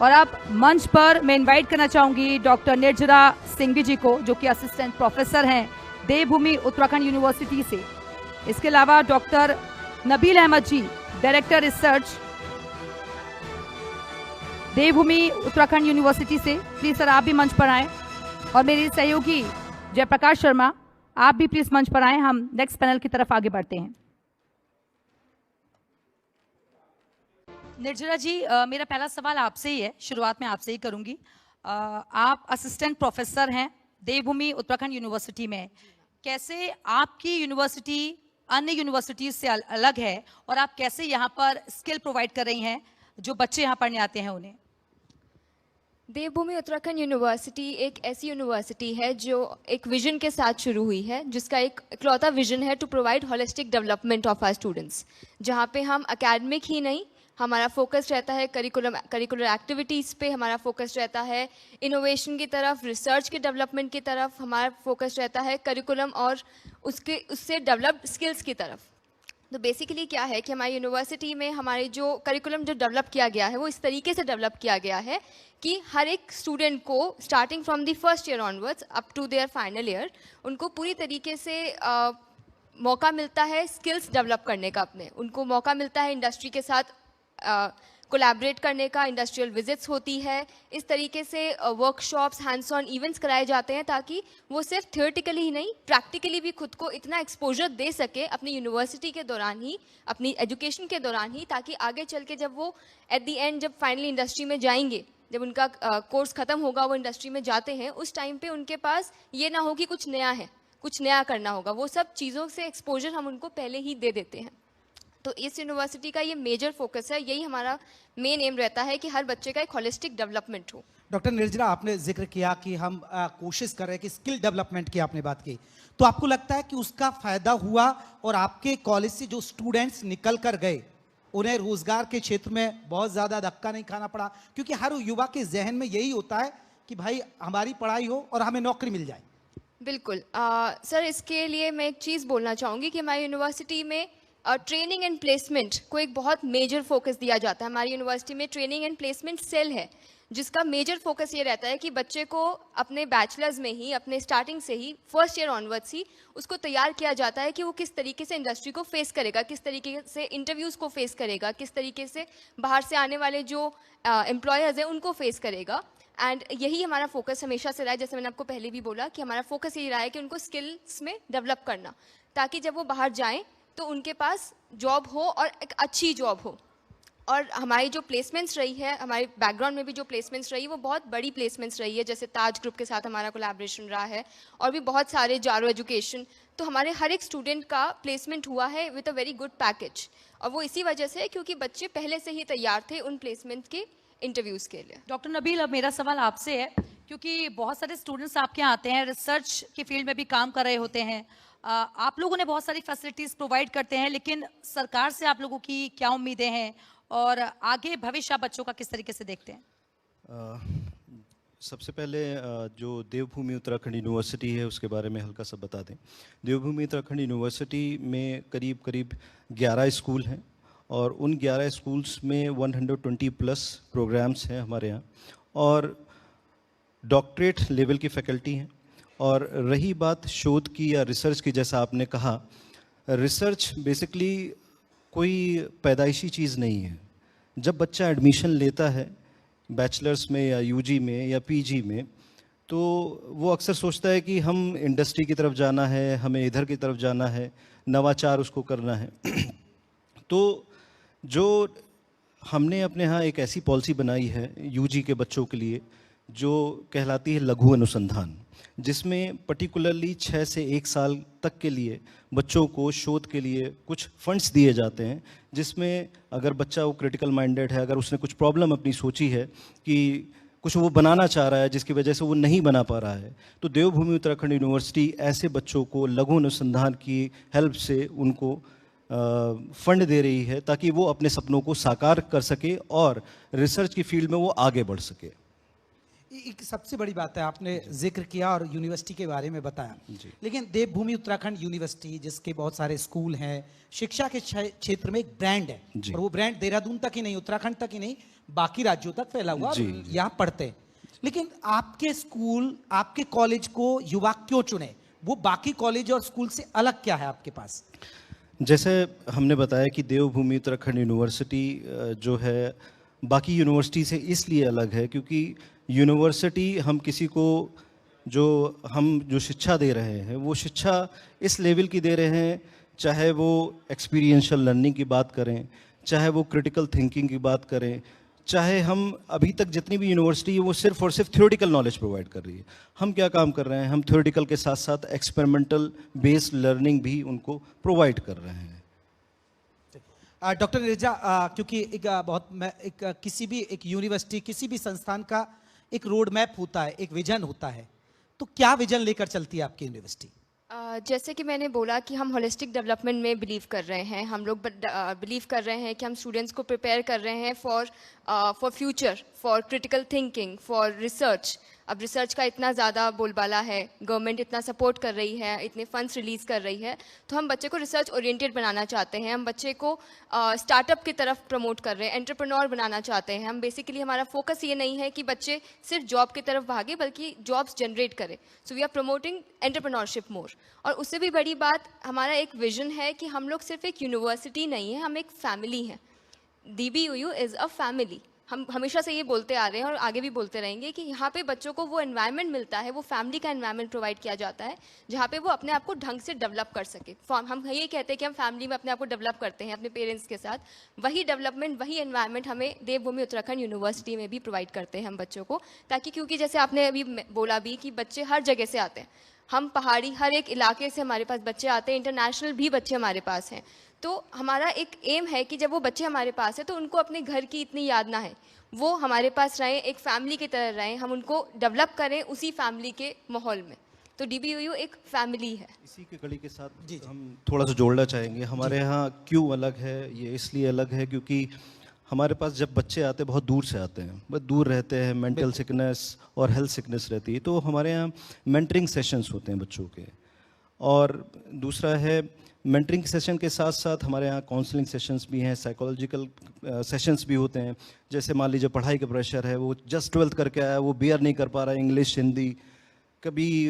और अब मंच पर मैं इनवाइट करना चाहूंगी डॉक्टर निर्जरा सिंघवी जी को, जो कि असिस्टेंट प्रोफेसर हैं देवभूमि उत्तराखंड यूनिवर्सिटी से। इसके अलावा डॉक्टर नबील अहमद जी, डायरेक्टर रिसर्च देवभूमि उत्तराखंड यूनिवर्सिटी से। प्लीज सर आप भी मंच पर आएं, और मेरे सहयोगी जयप्रकाश शर्मा आप भी प्लीज मंच पर आएं। हम नेक्स्ट पैनल की तरफ आगे बढ़ते हैं। निर्जरा जी, मेरा पहला सवाल आपसे ही है, शुरुआत में आपसे ही करूंगी। आप असिस्टेंट प्रोफेसर हैं देवभूमि उत्तराखंड यूनिवर्सिटी में। कैसे आपकी यूनिवर्सिटी अन्य यूनिवर्सिटीज से अलग है, और आप कैसे यहाँ पर स्किल प्रोवाइड कर रही हैं जो बच्चे यहाँ पढ़ने आते हैं उन्हें? देवभूमि उत्तराखंड यूनिवर्सिटी एक ऐसी यूनिवर्सिटी है जो एक विजन के साथ शुरू हुई है, जिसका एक इकलौता विजन है to provide holistic development of our students, जहाँ पे हम एकेडमिक ही नहीं, हमारा फोकस रहता है करिकुलर एक्टिविटीज़ पे, हमारा फोकस रहता है इनोवेशन की तरफ, रिसर्च के डेवलपमेंट की तरफ, हमारा फोकस रहता है करिकुलम और उससे डेवलप्ड स्किल्स की तरफ। तो बेसिकली क्या है कि हमारी यूनिवर्सिटी में हमारे जो करिकुलम जो डेवलप किया गया है वो इस तरीके से डेवलप किया गया है कि हर एक स्टूडेंट को starting from the first year onwards up to their final year उनको पूरी तरीके से मौका मिलता है स्किल्स डेवलप करने का। अपने उनको मौका मिलता है इंडस्ट्री के साथ कोलैबोरेट करने का, इंडस्ट्रियल विजिट्स होती है, इस तरीके से वर्कशॉप्स, हैंड्स ऑन इवेंट्स कराए जाते हैं ताकि वो सिर्फ थियोरेटिकली ही नहीं प्रैक्टिकली भी खुद को इतना एक्सपोजर दे सके अपनी यूनिवर्सिटी के दौरान ही, अपनी एजुकेशन के दौरान ही, ताकि आगे चल के जब वो एट द एंड जब फाइनली इंडस्ट्री में जाएंगे, जब उनका कोर्स ख़त्म होगा, वो इंडस्ट्री में जाते हैं, उस टाइम पे उनके पास ये ना हो कि कुछ नया है, कुछ नया करना होगा। वो सब चीज़ों से एक्सपोजर हम उनको पहले ही दे देते हैं। तो इस यूनिवर्सिटी का ये मेजर फोकस है, यही हमारा मेन एम रहता है कि हर बच्चे का एक होलिस्टिक डेवलपमेंट हो। डॉक्टर निर्जरा, आपने जिक्र किया कि हम कोशिश कर रहे हैं कि स्किल डेवलपमेंट की आपने बात की, तो आपको लगता है कि उसका फायदा हुआ और आपके कॉलेज से जो स्टूडेंट्स निकल कर गए उन्हें रोजगार के क्षेत्र में बहुत ज़्यादा धक्का नहीं खाना पड़ा? क्योंकि हर युवा के जहन में यही होता है कि भाई हमारी पढ़ाई हो और हमें नौकरी मिल जाए। बिल्कुल सर, इसके लिए मैं एक चीज़ बोलना चाहूँगी कि हमारी यूनिवर्सिटी में ट्रेनिंग एंड प्लेसमेंट को एक बहुत मेजर फोकस दिया जाता है। हमारी यूनिवर्सिटी में ट्रेनिंग एंड प्लेसमेंट सेल है, जिसका मेजर फोकस ये रहता है कि बच्चे को अपने बैचलर्स में ही, अपने स्टार्टिंग से ही, फर्स्ट ईयर ऑनवर्ड्स ही उसको तैयार किया जाता है कि वो किस तरीके से इंडस्ट्री को फेस करेगा, किस तरीके से इंटरव्यूज़ को फेस करेगा, किस तरीके से बाहर से आने वाले जो एम्प्लॉयर्स हैं उनको फेस करेगा। एंड यही हमारा फोकस हमेशा से रहा है। जैसे मैंने आपको पहले भी बोला कि हमारा फोकस यही रहा है कि उनको स्किल्स में डेवलप करना, ताकि जब वो बाहर जाएँ तो उनके पास जॉब हो और एक अच्छी जॉब हो। और हमारी जो प्लेसमेंट्स रही है, हमारे बैकग्राउंड में भी जो प्लेसमेंट्स रही है वो बहुत बड़ी प्लेसमेंट्स रही है। जैसे ताज ग्रुप के साथ हमारा कोलैबोरेशन रहा है, और भी बहुत सारे, जारो एजुकेशन। तो हमारे हर एक स्टूडेंट का प्लेसमेंट हुआ है with a very good package, और वो इसी वजह से क्योंकि बच्चे पहले से ही तैयार थे उन प्लेसमेंट के इंटरव्यूज़ के लिए। डॉक्टर नबील, अब मेरा सवाल आपसे है, क्योंकि बहुत सारे स्टूडेंट्स आपके यहाँ आते हैं, रिसर्च की फील्ड में भी काम कर रहे होते हैं, आप लोगों ने बहुत सारी फैसिलिटीज़ प्रोवाइड करते हैं, लेकिन सरकार से आप लोगों की क्या उम्मीदें हैं, और आगे भविष्य बच्चों का किस तरीके से देखते हैं? सबसे पहले जो देवभूमि उत्तराखंड यूनिवर्सिटी है उसके बारे में हल्का सा बता दें। देवभूमि उत्तराखंड यूनिवर्सिटी में करीब 11 स्कूल हैं, और उन 11 स्कूल्स में 120 प्लस प्रोग्राम्स हैं हमारे यहाँ, और डॉक्टरेट लेवल की फैकल्टी हैं। और रही बात शोध की या रिसर्च की, जैसा आपने कहा, रिसर्च बेसिकली कोई पैदाइशी चीज़ नहीं है। जब बच्चा एडमिशन लेता है बैचलर्स में या यूजी में या पीजी में, तो वो अक्सर सोचता है कि हम इंडस्ट्री की तरफ जाना है, हमें इधर की तरफ जाना है, नवाचार उसको करना है। तो जो हमने अपने यहाँ एक ऐसी पॉलिसी बनाई है यूजी के बच्चों के लिए जो कहलाती है लघु अनुसंधान, जिसमें पर्टिकुलरली 6 से 1 साल तक के लिए बच्चों को शोध के लिए कुछ फंड्स दिए जाते हैं, जिसमें अगर बच्चा वो क्रिटिकल माइंडेड है, अगर उसने कुछ प्रॉब्लम अपनी सोची है कि कुछ वो बनाना चाह रहा है जिसकी वजह से वो नहीं बना पा रहा है, तो देवभूमि उत्तराखंड यूनिवर्सिटी ऐसे बच्चों को लघु अनुसंधान की हेल्प से उनको फंड दे रही है, ताकि वो अपने सपनों को साकार कर सके और रिसर्च की फील्ड में वो आगे बढ़ सके। एक सबसे बड़ी बात है, आपने जिक्र किया और यूनिवर्सिटी के बारे में बताया, लेकिन देवभूमि उत्तराखंड यूनिवर्सिटी जिसके बहुत सारे स्कूल हैं, शिक्षा के क्षेत्र में एक ब्रांड है, और वो ब्रांड देहरादून तक ही नहीं, उत्तराखंड तक ही नहीं, बाकी राज्यों तक फैला हुआ और जी, जी। यहाँ पढ़ते हैं। लेकिन आपके स्कूल, आपके कॉलेज को युवा क्यों चुने? वो बाकी कॉलेज और स्कूल से अलग क्या है आपके पास? जैसे हमने बताया कि देवभूमि उत्तराखंड यूनिवर्सिटी जो है बाकी यूनिवर्सिटी से इसलिए अलग है क्योंकि यूनिवर्सिटी हम किसी को जो शिक्षा दे रहे हैं वो शिक्षा इस लेवल की दे रहे हैं, चाहे वो एक्सपीरियंशियल लर्निंग की बात करें, चाहे वो क्रिटिकल थिंकिंग की बात करें, चाहे हम अभी तक जितनी भी यूनिवर्सिटी है वो सिर्फ और सिर्फ थ्योरेटिकल नॉलेज प्रोवाइड कर रही है। हम क्या काम कर रहे हैं, हम थ्योरेटिकल के साथ साथ एक्सपेरिमेंटल बेस्ड लर्निंग भी उनको प्रोवाइड कर रहे हैं। डॉक्टर नीरजा, क्योंकि किसी भी एक यूनिवर्सिटी, किसी भी संस्थान का एक रोड मैप होता है, एक विजन होता है, तो क्या विजन लेकर चलती है आपकी यूनिवर्सिटी? जैसे कि मैंने बोला कि हम होलिस्टिक डेवलपमेंट में बिलीव कर रहे हैं। हम लोग बिलीव कर रहे हैं कि हम स्टूडेंट्स को प्रिपेयर कर रहे हैं for future, for critical thinking, for research. अब रिसर्च का इतना ज़्यादा बोलबाला है, गवर्नमेंट इतना सपोर्ट कर रही है, इतने फंड्स रिलीज़ कर रही है, तो हम बच्चे को रिसर्च ओरिएंटेड बनाना चाहते हैं। हम बच्चे को स्टार्टअप की तरफ प्रमोट कर रहे हैं, एंटरप्रेन्योर बनाना चाहते हैं। हम बेसिकली, हमारा फोकस ये नहीं है कि बच्चे सिर्फ जॉब की तरफ भागे, बल्कि जॉब्स जनरेट करें। So we are promoting entrepreneurship more. और उससे भी बड़ी बात, हमारा एक विजन है कि हम लोग सिर्फ एक यूनिवर्सिटी नहीं है, हम एक फैमिली हैं। DBUU is a family. हम हमेशा से ये बोलते आ रहे हैं और आगे भी बोलते रहेंगे कि यहाँ पे बच्चों को वो एनवायरनमेंट मिलता है, वो फैमिली का एनवायरनमेंट प्रोवाइड किया जाता है, जहाँ पे वो अपने आप को ढंग से डेवलप कर सके। हम ये कहते हैं कि हम फैमिली में अपने आप को डेवलप करते हैं अपने पेरेंट्स के साथ। वही डेवलपमेंट, वही एनवायरनमेंट हमें देवभूमि उत्तराखंड यूनिवर्सिटी में भी प्रोवाइड करते हैं हम बच्चों को, ताकि, क्योंकि जैसे आपने अभी बोला भी कि बच्चे हर जगह से आते हैं, हम पहाड़ी हर एक इलाके से हमारे पास बच्चे आते हैं, इंटरनेशनल भी बच्चे हमारे पास हैं। तो हमारा एक एम है कि जब वो बच्चे हमारे पास हैं तो उनको अपने घर की इतनी याद ना है, वो हमारे पास रहें, एक फैमिली की तरह रहें, हम उनको डेवलप करें उसी फैमिली के माहौल में। तो DBUU एक फैमिली है। इसी के कड़ी के साथ जी। हम थोड़ा सा जोड़ना चाहेंगे। हमारे यहाँ क्यों अलग है, ये इसलिए अलग है क्योंकि हमारे पास जब बच्चे आते हैं बहुत दूर से आते हैं, बहुत दूर रहते हैं, मेंटल सिकनेस और हेल्थ सिकनेस रहती है, तो हमारे यहाँ मेंटरिंग सेशंस होते हैं बच्चों के। और दूसरा है, मेंटरिंग सेशन के साथ साथ हमारे यहाँ काउंसलिंग सेशंस भी हैं, साइकोलॉजिकल सेशंस भी होते हैं। जैसे मान लीजिए पढ़ाई का प्रेशर है, वो जस्ट 12th करके आया, वो बियर नहीं कर पा रहा है इंग्लिश हिंदी, कभी